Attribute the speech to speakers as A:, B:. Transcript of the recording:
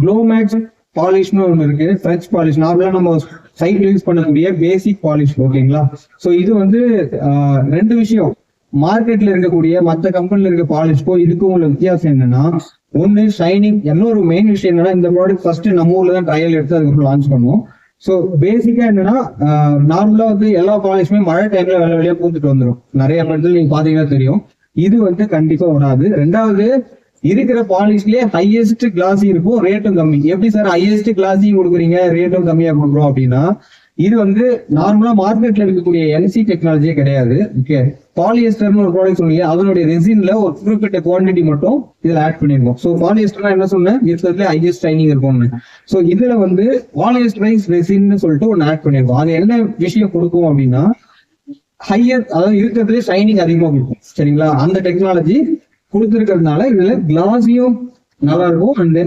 A: க்ளோமேக்ஸ் பாலிஷ்னு ஒன்று இருக்கு. French polish நார்மலா நம்ம சைட்ல யூஸ் பண்ணக்கூடிய பேசிக் பாலிஷ். ஓகேங்களா? ஸோ இது வந்து ரெண்டு விஷயம். மார்க்கெட்ல இருக்கக்கூடிய மற்ற கம்பெனில இருக்க பாலிஷ்க்கும் இதுக்கும் உள்ள வித்தியாசம் என்னன்னா, ஒன்னு ஷைனிங். இன்னொரு மெயின் விஷயம் என்னன்னா, இந்த ப்ராடக்ட் ஃபர்ஸ்ட் நம்ம ஊர்ல தான் ட்ரையல் எடுத்து அதுக்கப்புறம் லான்ச் பண்ணுவோம். ஸோ பேசிக்கா என்னன்னா, நார்மலா வந்து எல்லா பாலிஷுமே மழை டைம்ல வெள்ள வெளியே பூத்துட்டு வந்துடும். நிறைய இடத்துல நீங்க பாத்தீங்கன்னா தெரியும். இது வந்து கண்டிப்பா வராது. ரெண்டாவது, இருக்கிற பாலிஷ்லயே ஹையஸ்ட் கிளாஸி இருக்கும், ரேட்டும் கம்மி. எப்படி சார் ஹையஸ்ட் கிளாஸி கொடுக்குறீங்க, ரேட்டும் கம்மியா கொடுக்குறோம் அப்படின்னா, இது வந்து நார்மலா மார்க்கெட்ல இருக்கக்கூடிய என்சி டெக்னாலஜியே கிடையாது. ஓகே, பாலியஸ்டர்னு ஒரு ப்ராடக்ட் சொன்னீங்க, அதனுடைய ரெசின்ல ஒரு குறிப்பிட்ட குவான்டிட்டி மட்டும் இதுல ஆட் பண்ணிருக்கோம். ஸோ பாலியஸ்டர்னா என்ன சொன்னேன், இருக்கிறதுல ஹையஸ்ட் ஷைனிங் இருக்கும்னு. ஸோ இதுல வந்து பாலியஸ்டரைஸ் ரெசின்னு சொல்லிட்டு ஒன்னு ஆட் பண்ணிருக்கோம். அது என்ன விஷயம் கொடுக்கும் அப்படின்னா, ஹையர், அதாவது இருக்கிறதுல ஷைனிங் அதிகமா கொடுக்கும். சரிங்களா? அந்த டெக்னாலஜி கொடுத்துருக்கிறதுனால இதுல கிளாஸியும் நல்லா இருக்கும். And then